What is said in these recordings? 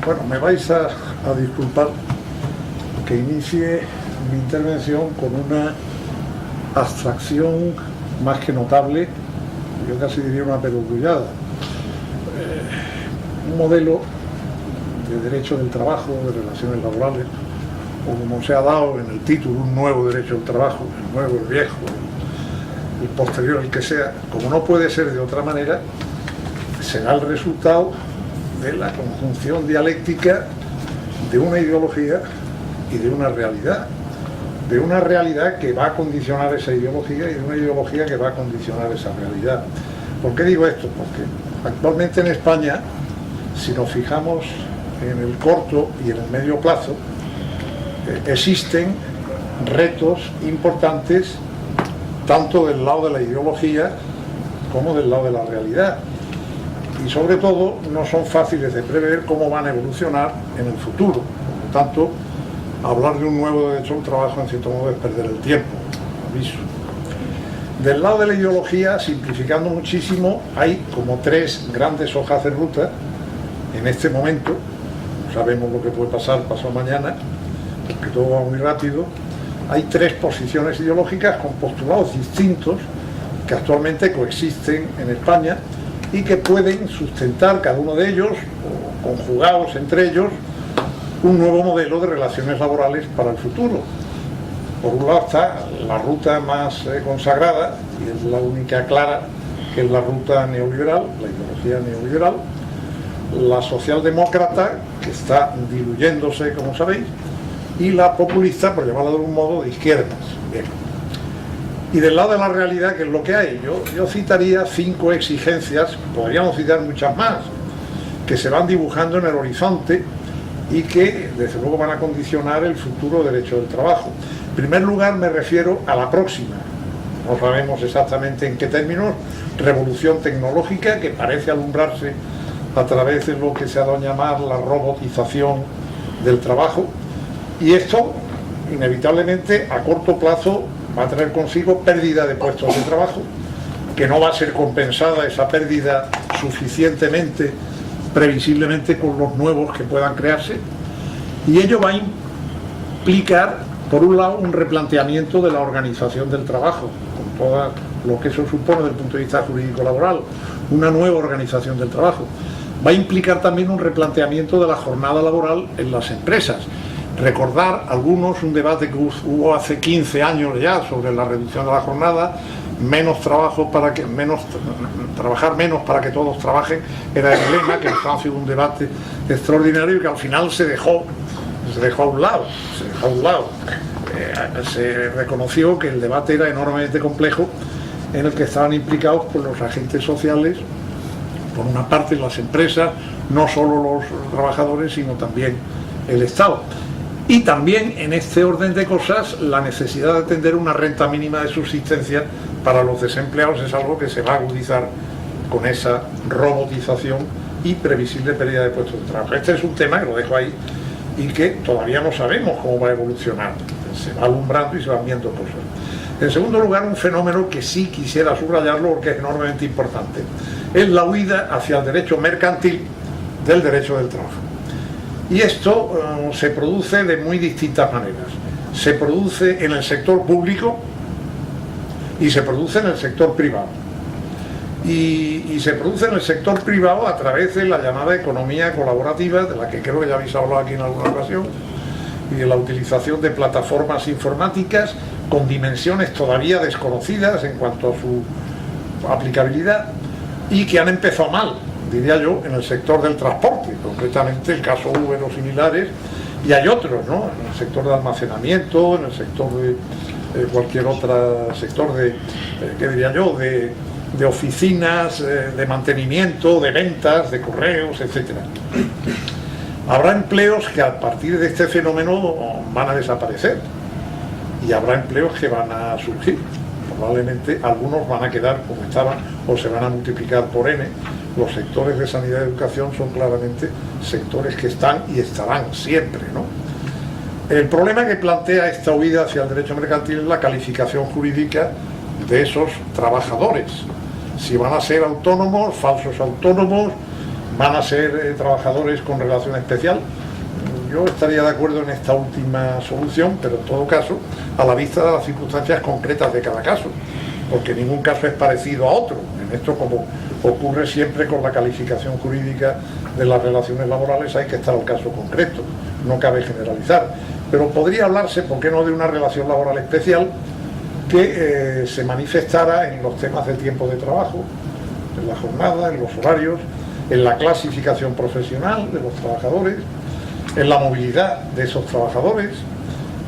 Bueno, me vais a disculpar que inicie mi intervención con una abstracción más que notable, yo casi diría una perogrullada. Un modelo de derecho del trabajo, de relaciones laborales, o como se ha dado en el título, un nuevo derecho del trabajo, el nuevo, el viejo, el posterior, el que sea, como no puede ser de otra manera, será el resultado de la conjunción dialéctica de una ideología y de una realidad que va a condicionar esa ideología y de una ideología que va a condicionar esa realidad. ¿Por qué digo esto? Porque actualmente en España, si nos fijamos en el corto y en el medio plazo, existen retos importantes tanto del lado de la ideología como del lado de la realidad, y sobre todo no son fáciles de prever cómo van a evolucionar en el futuro. Por lo tanto, hablar de un nuevo derecho al trabajo en cierto modo es perder el tiempo, aviso. Del lado de la ideología, simplificando muchísimo, hay como tres grandes hojas de ruta en este momento. No sabemos lo que puede pasar pasado mañana, porque todo va muy rápido. Hay tres posiciones ideológicas con postulados distintos que actualmente coexisten en España y que pueden sustentar cada uno de ellos, o conjugados entre ellos, un nuevo modelo de relaciones laborales para el futuro. Por un lado está la ruta más consagrada, y es la única clara, que es la ruta neoliberal, la ideología neoliberal, la socialdemócrata, que está diluyéndose, como sabéis, y la populista, por llamarla de algún modo, de izquierdas. Bien. Y del lado de la realidad, ¿qué es lo que hay? Yo citaría 5 exigencias, podríamos citar muchas más, que se van dibujando en el horizonte y que desde luego van a condicionar el futuro derecho del trabajo. En primer lugar me refiero a la próxima, no sabemos exactamente en qué términos, revolución tecnológica que parece alumbrarse a través de lo que se ha dado a llamar la robotización del trabajo, y esto inevitablemente a corto plazo va a traer consigo pérdida de puestos de trabajo, que no va a ser compensada esa pérdida suficientemente, previsiblemente, con los nuevos que puedan crearse, y ello va a implicar, por un lado, un replanteamiento de la organización del trabajo, con todo lo que eso supone desde el punto de vista jurídico laboral, una nueva organización del trabajo. Va a implicar también un replanteamiento de la jornada laboral en las empresas. Recordar algunos un debate que hubo hace 15 años ya sobre la reducción de la jornada, trabajar menos para que todos trabajen, era el lema, que ha sido un debate extraordinario y que al final se dejó a un lado. Se reconoció que el debate era enormemente complejo, en el que estaban implicados pues, los agentes sociales, por una parte las empresas, no solo los trabajadores, sino también el Estado. Y también, en este orden de cosas, la necesidad de atender una renta mínima de subsistencia para los desempleados es algo que se va a agudizar con esa robotización y previsible pérdida de puestos de trabajo. Este es un tema que lo dejo ahí y que todavía no sabemos cómo va a evolucionar. Se va alumbrando y se van viendo cosas. En segundo lugar, un fenómeno que sí quisiera subrayarlo porque es enormemente importante. Es la huida hacia el derecho mercantil del derecho del trabajo. Y esto se produce de muy distintas maneras. Se produce en el sector público y se produce en el sector privado. Y se produce en el sector privado a través de la llamada economía colaborativa, de la que creo que ya habéis hablado aquí en alguna ocasión, y de la utilización de plataformas informáticas con dimensiones todavía desconocidas en cuanto a su aplicabilidad, y que han empezado mal, diría yo, en el sector del transporte, concretamente el caso Uber o similares, y hay otros, ¿no? En el sector de almacenamiento, en el sector de cualquier otro sector de, ¿qué diría yo?, de oficinas, de mantenimiento, de ventas, de correos, etcétera. Habrá empleos que a partir de este fenómeno van a desaparecer y habrá empleos que van a surgir. Probablemente algunos van a quedar como estaban o se van a multiplicar por N. Los sectores de sanidad y educación son claramente sectores que están y estarán siempre, ¿no? El problema que plantea esta huida hacia el derecho mercantil es la calificación jurídica de esos trabajadores. Si van a ser autónomos, falsos autónomos, van a ser trabajadores con relación especial. Yo estaría de acuerdo en esta última solución, pero en todo caso, a la vista de las circunstancias concretas de cada caso, porque ningún caso es parecido a otro. En esto, como ocurre siempre con la calificación jurídica de las relaciones laborales, hay que estar al caso concreto, no cabe generalizar. Pero podría hablarse, ¿por qué no?, de una relación laboral especial que se manifestara en los temas del tiempo de trabajo, en la jornada, en los horarios, en la clasificación profesional de los trabajadores, en la movilidad de esos trabajadores,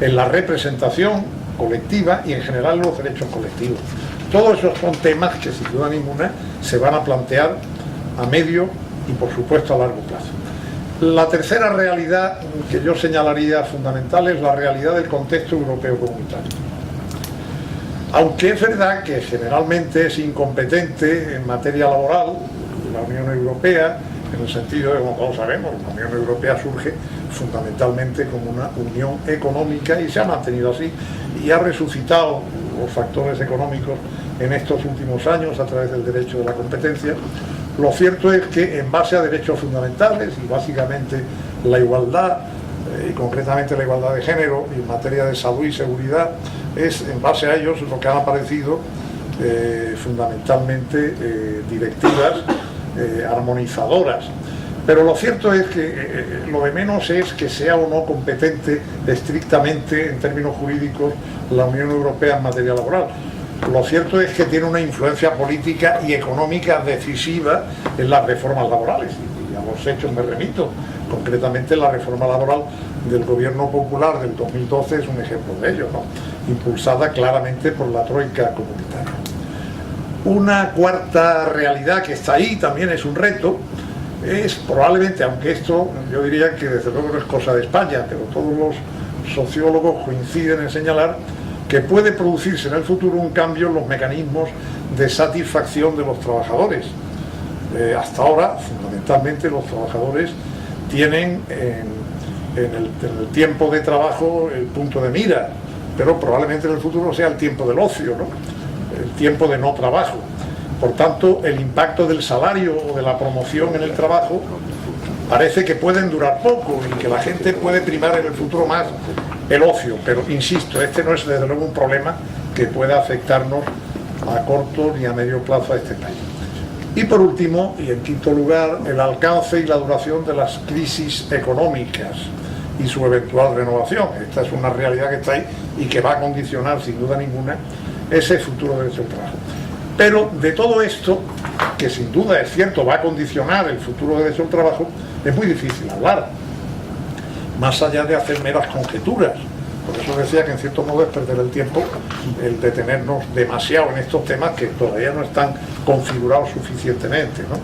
en la representación colectiva y en general los derechos colectivos. Todos esos son temas que sin duda ninguna se van a plantear a medio y por supuesto a largo plazo. La tercera realidad que yo señalaría fundamental es la realidad del contexto europeo comunitario. Aunque es verdad que generalmente es incompetente en materia laboral la Unión Europea, en el sentido de, como todos sabemos, la Unión Europea surge fundamentalmente como una unión económica y se ha mantenido así y ha resucitado los factores económicos en estos últimos años a través del derecho de la competencia. Lo cierto es que en base a derechos fundamentales y básicamente la igualdad y concretamente la igualdad de género en materia de salud y seguridad, es en base a ellos lo que han aparecido fundamentalmente directivas armonizadoras. Pero lo cierto es que lo de menos es que sea o no competente estrictamente en términos jurídicos la Unión Europea en materia laboral. Lo cierto es que tiene una influencia política y económica decisiva en las reformas laborales. Y a los hechos me remito. Concretamente la reforma laboral del Gobierno Popular del 2012 es un ejemplo de ello, ¿no?, impulsada claramente por la troika comunitaria. Una cuarta realidad que está ahí, también es un reto, es probablemente, aunque esto yo diría que desde luego no es cosa de España, pero todos los sociólogos coinciden en señalar que puede producirse en el futuro un cambio en los mecanismos de satisfacción de los trabajadores. Hasta ahora, fundamentalmente, los trabajadores tienen en el tiempo de trabajo el punto de mira, pero probablemente en el futuro sea el tiempo del ocio, ¿no?, el tiempo de no trabajo. Por tanto, el impacto del salario o de la promoción en el trabajo parece que pueden durar poco y que la gente puede primar en el futuro más el ocio, pero insisto, este no es desde luego un problema que pueda afectarnos a corto ni a medio plazo a este país. Y por último, y en quinto lugar, el alcance y la duración de las crisis económicas y su eventual renovación. Esta es una realidad que está ahí y que va a condicionar sin duda ninguna ese futuro derecho al trabajo. Pero de todo esto, que sin duda es cierto va a condicionar el futuro derecho al trabajo, es muy difícil hablar, más allá de hacer meras conjeturas. Por eso decía que en cierto modo es perder el tiempo el detenernos demasiado en estos temas que todavía no están configurados suficientemente, ¿no?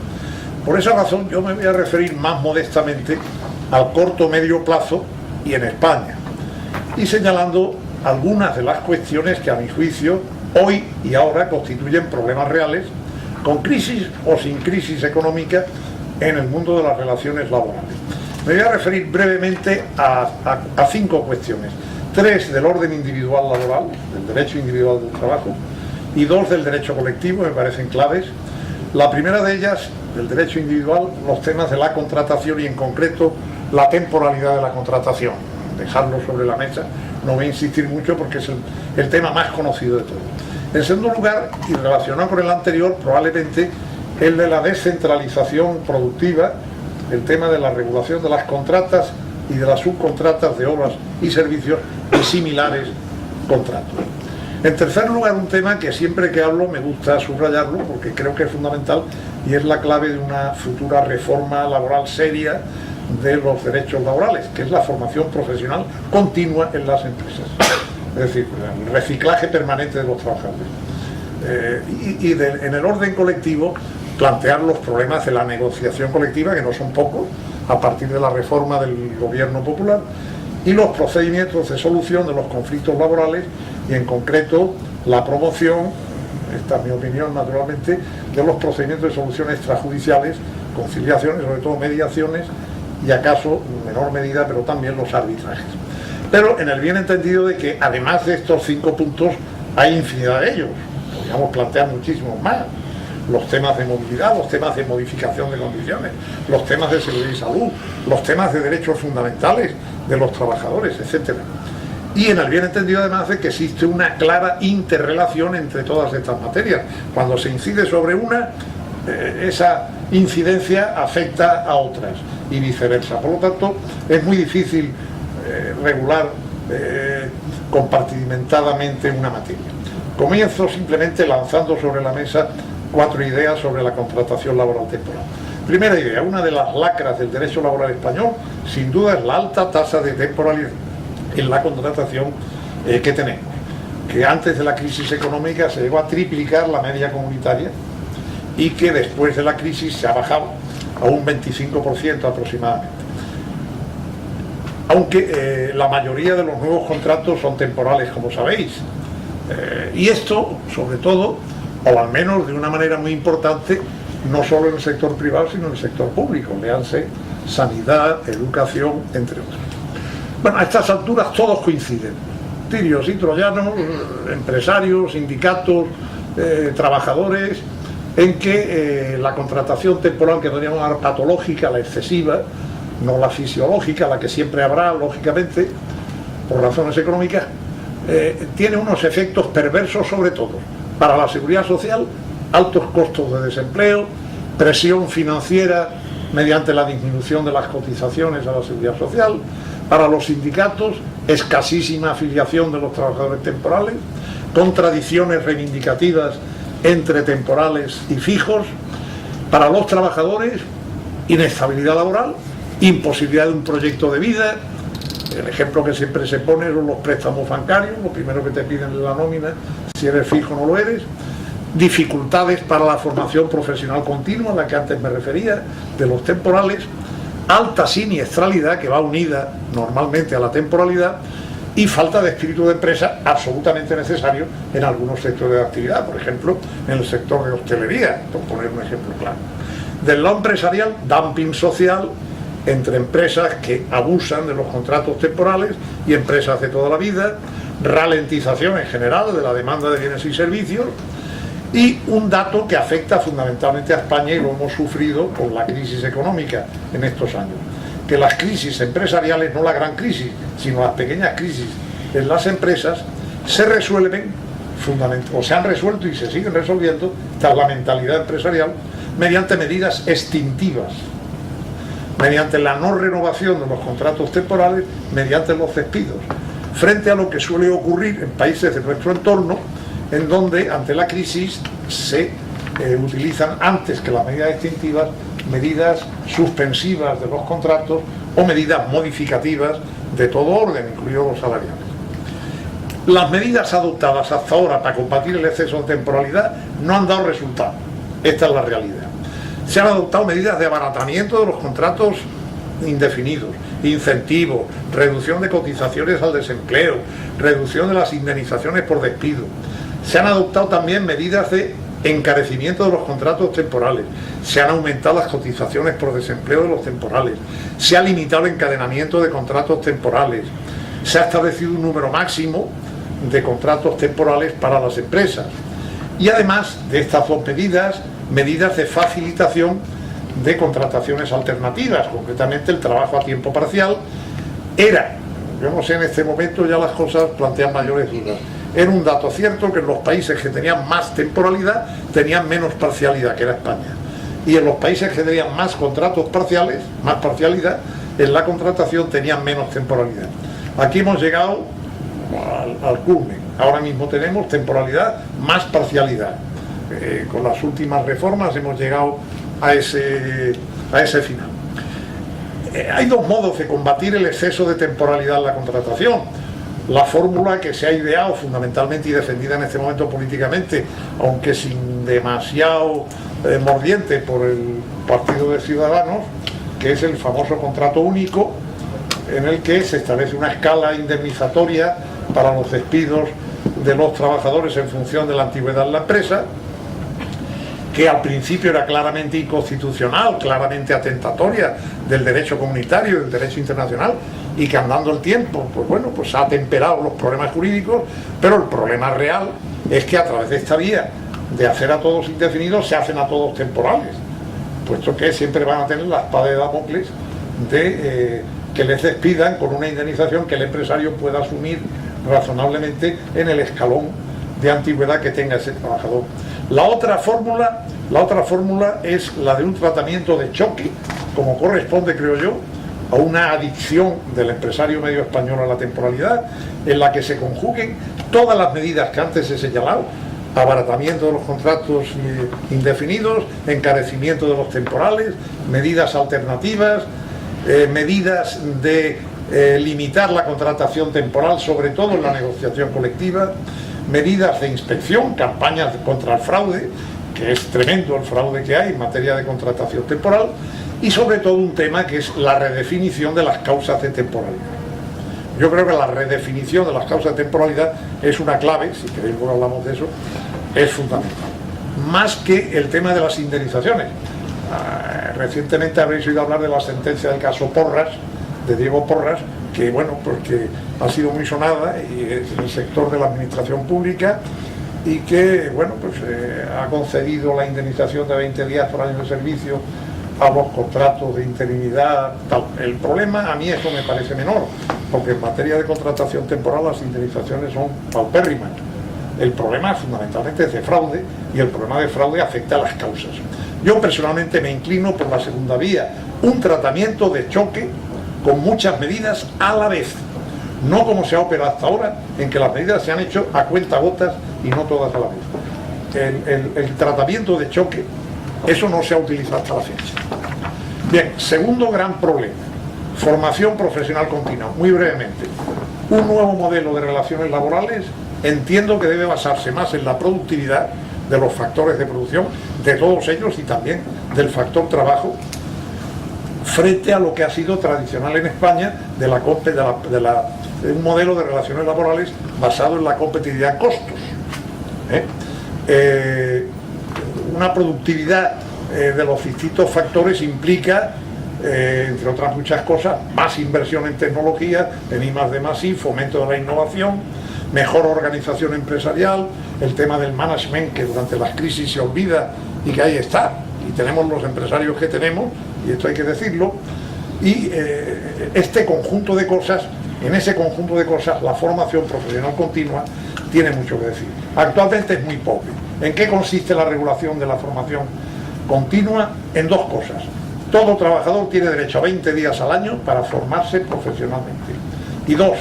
Por esa razón yo me voy a referir más modestamente al corto medio plazo y en España, y señalando algunas de las cuestiones que a mi juicio hoy y ahora constituyen problemas reales, con crisis o sin crisis económica, en el mundo de las relaciones laborales. Me voy a referir brevemente a 5 cuestiones. 3 del orden individual laboral, del derecho individual del trabajo, y 2 del derecho colectivo, me parecen claves. La primera de ellas, del derecho individual, los temas de la contratación y en concreto la temporalidad de la contratación. Dejarlo sobre la mesa, no voy a insistir mucho porque es el tema más conocido de todos. En segundo lugar, y relacionado con el anterior, probablemente el de la descentralización productiva, el tema de la regulación de las contratas y de las subcontratas de obras y servicios y similares contratos. En tercer lugar, un tema que siempre que hablo me gusta subrayarlo porque creo que es fundamental y es la clave de una futura reforma laboral seria de los derechos laborales, que es la formación profesional continua en las empresas. Es decir, el reciclaje permanente de los trabajadores. En el orden colectivo, plantear los problemas de la negociación colectiva, que no son pocos, a partir de la reforma del Gobierno Popular, y los procedimientos de solución de los conflictos laborales, y en concreto la promoción, esta es mi opinión naturalmente, de los procedimientos de solución extrajudiciales, conciliaciones, sobre todo mediaciones, y acaso, en menor medida, pero también los arbitrajes. Pero en el bien entendido de que además de estos 5 puntos hay infinidad de ellos, podríamos plantear muchísimos más. los temas de movilidad, los temas de modificación de condiciones, los temas de seguridad y salud, los temas de derechos fundamentales de los trabajadores, etcétera. Y en el bien entendido además de que existe una clara interrelación entre todas estas materias. Cuando se incide sobre una, esa incidencia afecta a otras y viceversa. Por lo tanto, es muy difícil regular compartimentadamente una materia. Comienzo simplemente lanzando sobre la mesa 4 ideas sobre la contratación laboral temporal. Primera idea, una de las lacras del derecho laboral español, sin duda, es la alta tasa de temporalidad en la contratación que tenemos, que antes de la crisis económica se llegó a triplicar la media comunitaria y que después de la crisis se ha bajado a un 25% aproximadamente. Aunque la mayoría de los nuevos contratos son temporales, como sabéis. Y esto, sobre todo, o al menos de una manera muy importante, no solo en el sector privado, sino en el sector público, léanse sanidad, educación, entre otros. Bueno, a estas alturas todos coinciden, tirios y troyanos, empresarios, sindicatos, trabajadores, en que la contratación temporal, que podríamos llamar patológica, la excesiva, no la fisiológica, la que siempre habrá, lógicamente, por razones económicas, tiene unos efectos perversos, sobre todo para la seguridad social: altos costos de desempleo, presión financiera mediante la disminución de las cotizaciones a la seguridad social; para los sindicatos, escasísima afiliación de los trabajadores temporales, contradicciones reivindicativas entre temporales y fijos; para los trabajadores, inestabilidad laboral, imposibilidad de un proyecto de vida. El ejemplo que siempre se pone son los préstamos bancarios, lo primero que te piden es la nómina, si eres fijo no lo eres. Dificultades para la formación profesional continua, a la que antes me refería, de los temporales. Alta siniestralidad, que va unida normalmente a la temporalidad, y falta de espíritu de empresa, absolutamente necesario en algunos sectores de actividad, por ejemplo en el sector de hostelería, por poner un ejemplo claro. Del lado empresarial, dumping social entre empresas que abusan de los contratos temporales y empresas de toda la vida, ralentización en general de la demanda de bienes y servicios, y un dato que afecta fundamentalmente a España, y lo hemos sufrido con la crisis económica en estos años, que las crisis empresariales, no la gran crisis, sino las pequeñas crisis en las empresas, se resuelven, o se han resuelto y se siguen resolviendo, esta es la mentalidad empresarial, mediante medidas extintivas, mediante la no renovación de los contratos temporales, mediante los despidos, frente a lo que suele ocurrir en países de nuestro entorno, en donde ante la crisis se utilizan, antes que las medidas extintivas, medidas suspensivas de los contratos o medidas modificativas de todo orden, incluidos los salariales. Las medidas adoptadas hasta ahora para combatir el exceso de temporalidad no han dado resultado. Esta es la realidad. Se han adoptado medidas de abaratamiento de los contratos indefinidos, incentivos, reducción de cotizaciones al desempleo, reducción de las indemnizaciones por despido. Se han adoptado también medidas de encarecimiento de los contratos temporales, se han aumentado las cotizaciones por desempleo de los temporales, se ha limitado el encadenamiento de contratos temporales, se ha establecido un número máximo de contratos temporales para las empresas. Y además de estas dos medidas, medidas de facilitación de contrataciones alternativas, concretamente el trabajo a tiempo parcial. Yo no sé, en este momento ya las cosas plantean mayores dudas. Era un dato cierto que en los países que tenían más temporalidad tenían menos parcialidad, que era España. Y en los países que tenían más contratos parciales, más parcialidad, en la contratación tenían menos temporalidad. Aquí hemos llegado al culmen. Ahora mismo tenemos temporalidad más parcialidad. Con las últimas reformas hemos llegado a ese final. Hay dos modos de combatir el exceso de temporalidad en la contratación. La fórmula que se ha ideado fundamentalmente y defendida en este momento políticamente, aunque sin demasiado mordiente, por el Partido de Ciudadanos, que es el famoso contrato único, en el que se establece una escala indemnizatoria para los despidos de los trabajadores en función de la antigüedad de la empresa, que al principio era claramente inconstitucional, claramente atentatoria del derecho comunitario y del derecho internacional, y que andando el tiempo, pues ha temperado los problemas jurídicos, pero el problema real es que a través de esta vía de hacer a todos indefinidos se hacen a todos temporales, puesto que siempre van a tener la espada de Damocles de que les despidan con una indemnización que el empresario pueda asumir razonablemente en el escalón de antigüedad que tenga ese trabajador. La otra fórmula es la de un tratamiento de choque, como corresponde, creo yo, a una adicción del empresario medio español a la temporalidad, en la que se conjuguen todas las medidas que antes he señalado: abaratamiento de los contratos indefinidos, encarecimiento de los temporales, medidas alternativas, medidas de limitar la contratación temporal, sobre todo en la negociación colectiva, medidas de inspección, campañas contra el fraude, que es tremendo el fraude que hay en materia de contratación temporal, y sobre todo un tema que es la redefinición de las causas de temporalidad. Yo creo que la redefinición de las causas de temporalidad es una clave, si queréis luego hablamos de eso, es fundamental. Más que el tema de las indemnizaciones. Recientemente habréis oído hablar de la sentencia del caso Porras, de Diego Porras, que bueno, pues que ha sido muy sonada y en el sector de la administración pública, y que bueno, pues ha concedido la indemnización de 20 días por año de servicio a los contratos de interinidad, tal. El problema, a mí eso me parece menor, porque en materia de contratación temporal las indemnizaciones son paupérrimas. El problema fundamentalmente es de fraude, y el problema de fraude afecta a las causas. Yo personalmente me inclino por la segunda vía, un tratamiento de choque con muchas medidas a la vez, no como se ha operado hasta ahora, en que las medidas se han hecho a cuentagotas y no todas a la vez. El tratamiento de choque, eso no se ha utilizado hasta la fecha. Bien, segundo gran problema, formación profesional continua. Muy brevemente, un nuevo modelo de relaciones laborales entiendo que debe basarse más en la productividad de los factores de producción, de todos ellos, y también del factor trabajo, frente a lo que ha sido tradicional en España de un modelo de relaciones laborales basado en la competitividad en costos. Una productividad de los distintos factores implica, entre otras muchas cosas, más inversión en tecnología, en I+D+I, fomento de la innovación, mejor organización empresarial, el tema del management, que durante las crisis se olvida y que ahí está, y tenemos los empresarios que tenemos, y esto hay que decirlo, y este conjunto de cosas, en ese conjunto de cosas la formación profesional continua tiene mucho que decir. Actualmente es muy pobre. ¿En qué consiste la regulación de la formación continua? En dos cosas. Todo trabajador tiene derecho a 20 días al año para formarse profesionalmente. Y dos,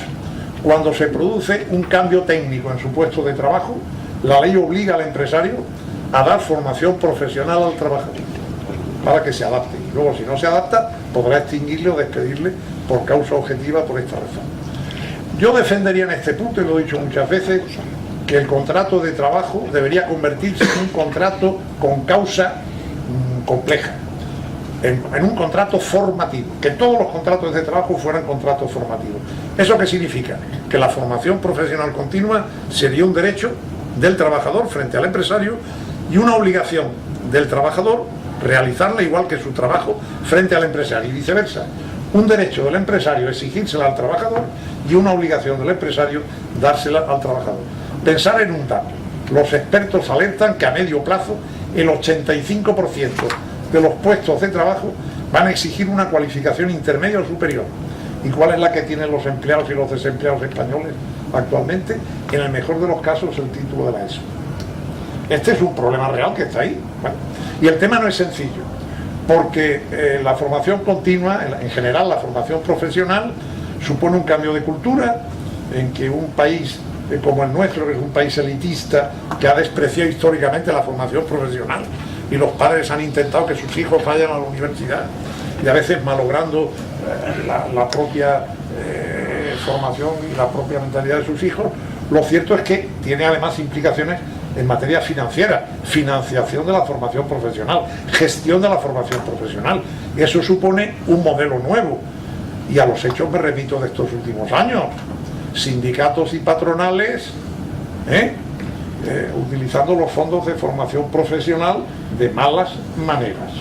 cuando se produce un cambio técnico en su puesto de trabajo, la ley obliga al empresario a dar formación profesional al trabajador para que se adapte. Y luego, si no se adapta, podrá extinguirle o despedirle por causa objetiva por esta razón. Yo defendería en este punto, y lo he dicho muchas veces, que el contrato de trabajo debería convertirse en un contrato con causa compleja, en un contrato formativo, que todos los contratos de trabajo fueran contratos formativos. ¿Eso qué significa? Que la formación profesional continua sería un derecho del trabajador frente al empresario y una obligación del trabajador realizarla igual que su trabajo frente al empresario, y viceversa. Un derecho del empresario exigírsela al trabajador y una obligación del empresario dársela al trabajador. Pensar en un dato. Los expertos alertan que a medio plazo el 85% de los puestos de trabajo van a exigir una cualificación intermedia o superior. ¿Y cuál es la que tienen los empleados y los desempleados españoles actualmente? En el mejor de los casos, el título de la ESO. Este es un problema real que está ahí. Bueno, y el tema no es sencillo, porque la formación continua, en general la formación profesional, supone un cambio de cultura, en que un país como el nuestro, que es un país elitista, que ha despreciado históricamente la formación profesional, y los padres han intentado que sus hijos vayan a la universidad, y a veces malogrando la propia formación y la propia mentalidad de sus hijos. Lo cierto es que tiene además implicaciones en materia financiera, financiación de la formación profesional, gestión de la formación profesional, y eso supone un modelo nuevo. Y a los hechos me remito de estos últimos años: sindicatos y patronales utilizando los fondos de formación profesional de malas maneras.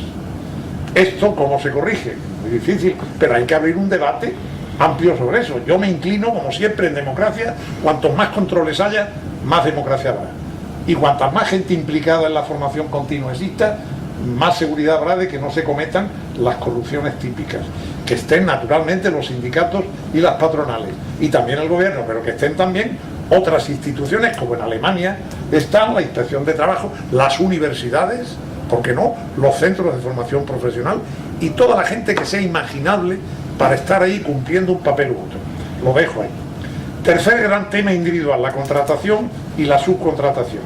¿Esto cómo se corrige? Muy difícil, pero hay que abrir un debate amplio sobre eso. Yo me inclino, como siempre en democracia, cuantos más controles haya, más democracia habrá. Y cuanta más gente implicada en la formación continua exista, más seguridad habrá de que no se cometan las corrupciones típicas. Que estén naturalmente los sindicatos y las patronales, y también el gobierno, pero que estén también otras instituciones, como en Alemania están la Inspección de Trabajo, las universidades, ¿por qué no?, los centros de formación profesional y toda la gente que sea imaginable para estar ahí cumpliendo un papel u otro. Lo dejo ahí. Tercer gran tema individual, la contratación y la subcontratación.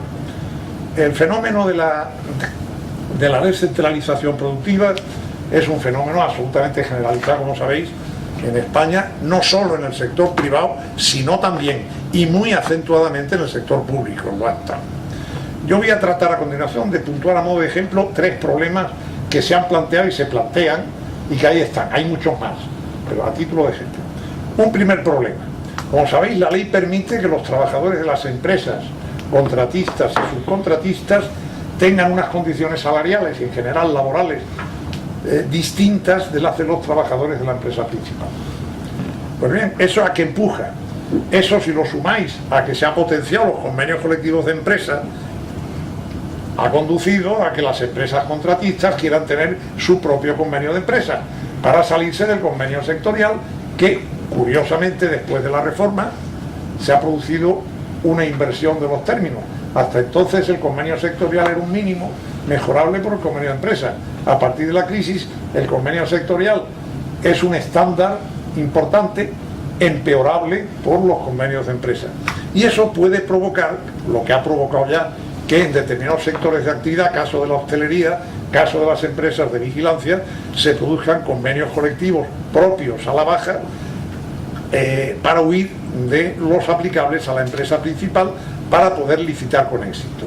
El fenómeno de la descentralización productiva es un fenómeno absolutamente generalizado, como sabéis, en España, no solo en el sector privado, sino también, y muy acentuadamente, en el sector público. Yo voy a tratar a continuación de puntuar a modo de ejemplo 3 problemas que se han planteado y se plantean, y que ahí están. Hay muchos más, pero a título de ejemplo. Un primer problema. Como sabéis, la ley permite que los trabajadores de las empresas, contratistas y subcontratistas, tengan unas condiciones salariales y en general laborales distintas de las de los trabajadores de la empresa principal. Pues bien, ¿eso a qué empuja? Eso, si lo sumáis a que se han potenciado los convenios colectivos de empresa, ha conducido a que las empresas contratistas quieran tener su propio convenio de empresa para salirse del convenio sectorial, que curiosamente después de la reforma se ha producido una inversión de los términos. Hasta entonces el convenio sectorial era un mínimo mejorable por el convenio de empresa. A partir de la crisis, el convenio sectorial es un estándar importante, empeorable por los convenios de empresa. Y eso puede provocar, lo que ha provocado ya, que en determinados sectores de actividad, caso de la hostelería, caso de las empresas de vigilancia, se produzcan convenios colectivos propios a la baja para huir de los aplicables a la empresa principal para poder licitar con éxito.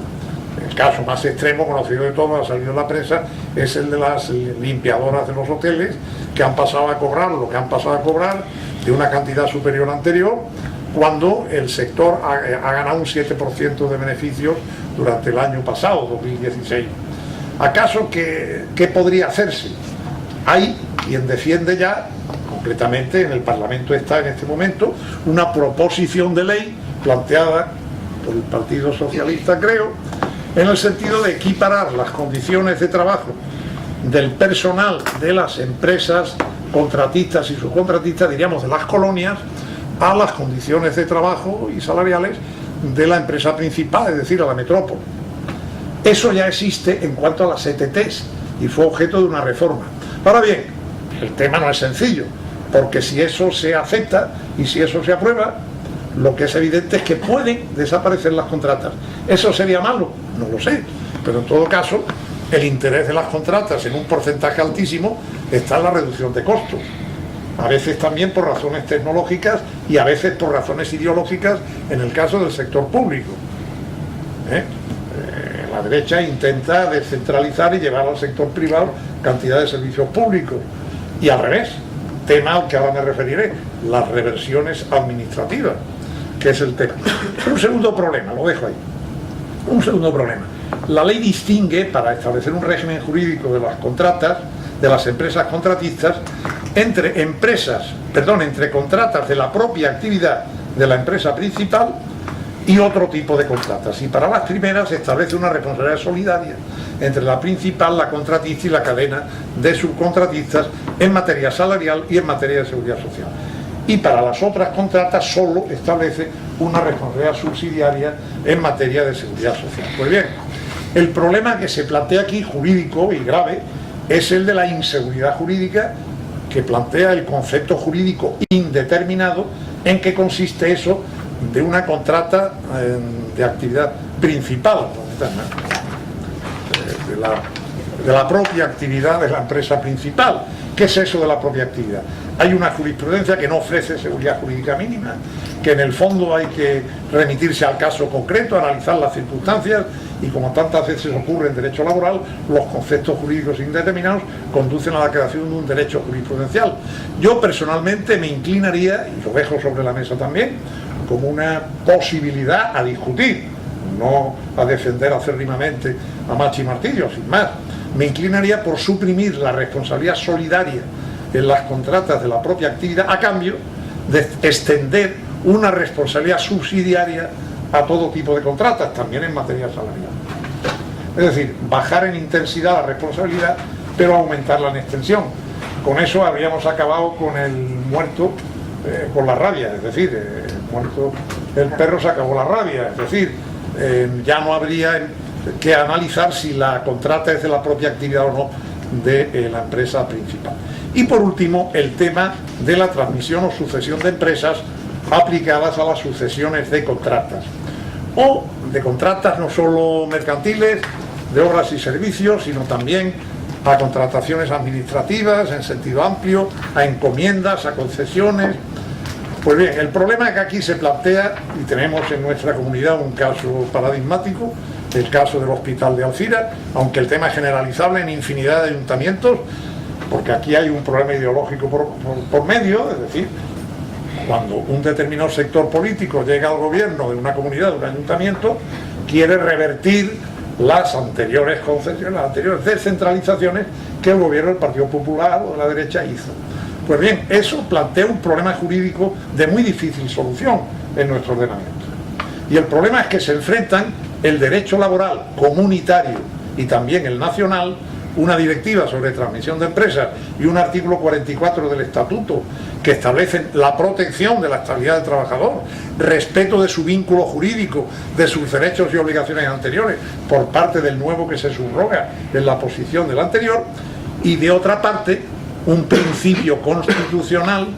El caso más extremo, conocido de todos, ha salido en la prensa, es el de las limpiadoras de los hoteles, que han pasado a cobrar lo que han pasado a cobrar de una cantidad superior a la anterior, cuando el sector ha ganado un 7% de beneficios durante el año pasado, 2016. ¿Acaso qué podría hacerse? Hay quien defiende ya, concretamente en el Parlamento está en este momento, una proposición de ley planteada por el Partido Socialista, creo, en el sentido de equiparar las condiciones de trabajo del personal de las empresas contratistas y subcontratistas, diríamos de las colonias, a las condiciones de trabajo y salariales de la empresa principal, es decir, a la metrópoli. Eso ya existe en cuanto a las ETTs y fue objeto de una reforma. Ahora bien, el tema no es sencillo, porque si eso se acepta y si eso se aprueba, lo que es evidente es que pueden desaparecer las contratas. ¿Eso sería malo? No lo sé, pero en todo caso el interés de las contratas en un porcentaje altísimo está en la reducción de costos, a veces también por razones tecnológicas y a veces por razones ideológicas en el caso del sector público. La derecha intenta descentralizar y llevar al sector privado cantidad de servicios públicos, y al revés, tema al que ahora me referiré, las reversiones administrativas, que es el tema. Un segundo problema, lo dejo ahí. Un segundo problema. La ley distingue, para establecer un régimen jurídico de las contratas, de las empresas contratistas, entre contratas de la propia actividad de la empresa principal y otro tipo de contratas. Y para las primeras establece una responsabilidad solidaria entre la principal, la contratista y la cadena de subcontratistas en materia salarial y en materia de seguridad social. Y para las otras contratas solo establece una responsabilidad subsidiaria en materia de seguridad social. Pues bien, el problema que se plantea aquí, jurídico y grave, es el de la inseguridad jurídica, que plantea el concepto jurídico indeterminado en que consiste eso de una contrata de actividad principal, de la propia actividad de la empresa principal. ¿Qué es eso de la propia actividad? Hay una jurisprudencia que no ofrece seguridad jurídica mínima, que en el fondo hay que remitirse al caso concreto, analizar las circunstancias, y como tantas veces ocurre en derecho laboral, los conceptos jurídicos indeterminados conducen a la creación de un derecho jurisprudencial. Yo personalmente me inclinaría, y lo dejo sobre la mesa también, como una posibilidad a discutir, no a defender acérrimamente a macho y martillo, sin más. Me inclinaría por suprimir la responsabilidad solidaria en las contratas de la propia actividad a cambio de extender una responsabilidad subsidiaria a todo tipo de contratas, también en materia salarial. Es decir, bajar en intensidad la responsabilidad, pero aumentarla en extensión. Con eso habríamos acabado con el muerto, con la rabia, es decir, el perro se acabó la rabia, es decir, ya no habría que analizar si la contrata es de la propia actividad o no de la empresa principal. Y por último, el tema de la transmisión o sucesión de empresas aplicadas a las sucesiones de contratas, o de contratas no solo mercantiles, de obras y servicios, sino también a contrataciones administrativas en sentido amplio, a encomiendas, a concesiones. Pues bien, el problema es que aquí se plantea, y tenemos en nuestra comunidad un caso paradigmático, el caso del Hospital de Alcira, aunque el tema es generalizable en infinidad de ayuntamientos, porque aquí hay un problema ideológico por medio, es decir, cuando un determinado sector político llega al gobierno de una comunidad, de un ayuntamiento, quiere revertir las anteriores concesiones, las anteriores descentralizaciones que el gobierno del Partido Popular o de la derecha hizo. Pues bien, eso plantea un problema jurídico de muy difícil solución en nuestro ordenamiento. Y el problema es que se enfrentan el derecho laboral comunitario y también el nacional, una directiva sobre transmisión de empresas y un artículo 44 del Estatuto que establecen la protección de la estabilidad del trabajador, respeto de su vínculo jurídico, de sus derechos y obligaciones anteriores por parte del nuevo que se subroga en la posición del anterior, y de otra parte un principio constitucional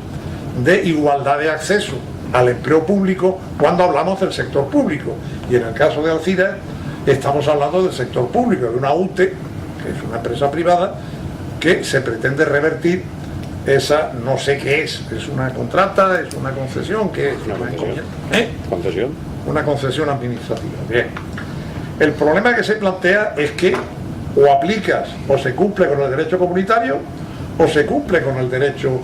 de igualdad de acceso al empleo público cuando hablamos del sector público. Y en el caso de Alcira estamos hablando del sector público, de una UTE, que es una empresa privada, que se pretende revertir esa, no sé qué es una contrata, es una concesión, ¿qué es? Una concesión. ¿Concesión? Una concesión administrativa. Bien. El problema que se plantea es que o aplicas o se cumple con el derecho comunitario o se cumple con el derecho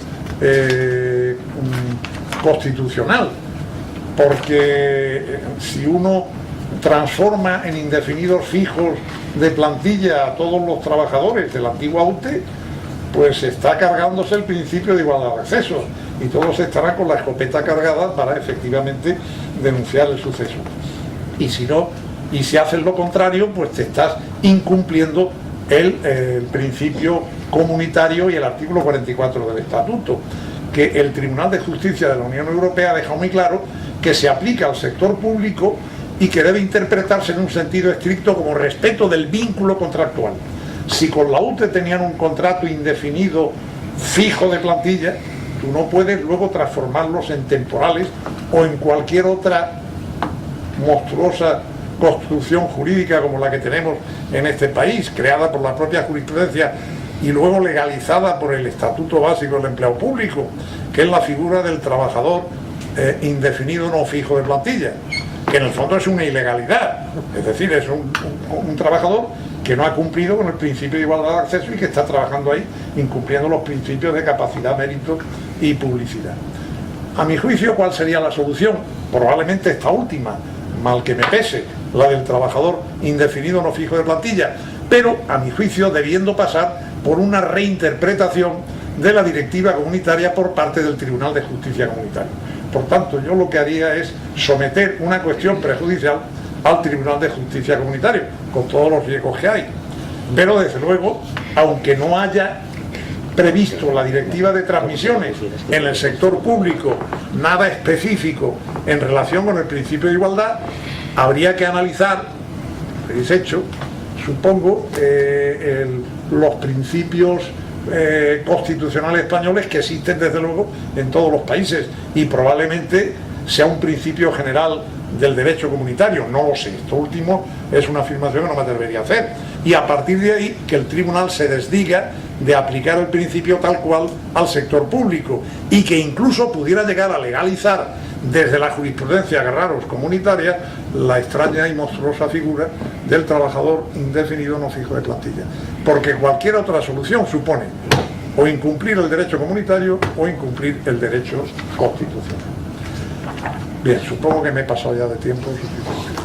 constitucional, porque si uno transforma en indefinidos fijos de plantilla a todos los trabajadores de la antigua UTE, pues está cargándose el principio de igualdad de acceso y todos estarán con la escopeta cargada para efectivamente denunciar el suceso. Y si no, y si haces lo contrario, pues te estás incumpliendo el principio comunitario y el artículo 44 del Estatuto, que el Tribunal de Justicia de la Unión Europea ha dejado muy claro que se aplica al sector público y que debe interpretarse en un sentido estricto como respeto del vínculo contractual. Si con la UTE tenían un contrato indefinido fijo de plantilla, tú no puedes luego transformarlos en temporales o en cualquier otra monstruosa construcción jurídica como la que tenemos en este país, creada por la propia jurisprudencia y luego legalizada por el Estatuto Básico del Empleado Público, que es la figura del trabajador indefinido no fijo de plantilla, que en el fondo es una ilegalidad, es decir, es un trabajador que no ha cumplido con el principio de igualdad de acceso y que está trabajando ahí incumpliendo los principios de capacidad, mérito y publicidad. A mi juicio, ¿cuál sería la solución? Probablemente esta última, mal que me pese, la del trabajador indefinido no fijo de plantilla, pero a mi juicio debiendo pasar por una reinterpretación de la directiva comunitaria por parte del Tribunal de Justicia Comunitario. Por tanto, yo lo que haría es someter una cuestión prejudicial al Tribunal de Justicia Comunitario, con todos los riesgos que hay. Pero desde luego, aunque no haya previsto la directiva de transmisiones en el sector público nada específico en relación con el principio de igualdad, habría que analizar, lo habéis hecho, supongo, los principios constitucionales españoles que existen desde luego en todos los países y probablemente sea un principio general del derecho comunitario, no lo sé, esto último es una afirmación que no me atrevería a hacer, y a partir de ahí que el tribunal se desdiga de aplicar el principio tal cual al sector público y que incluso pudiera llegar a legalizar desde la jurisprudencia agarraros comunitaria la extraña y monstruosa figura del trabajador indefinido no fijo de plantilla, porque cualquier otra solución supone o incumplir el derecho comunitario o incumplir el derecho constitucional. Bien, supongo que me he pasado ya de tiempo suficiente.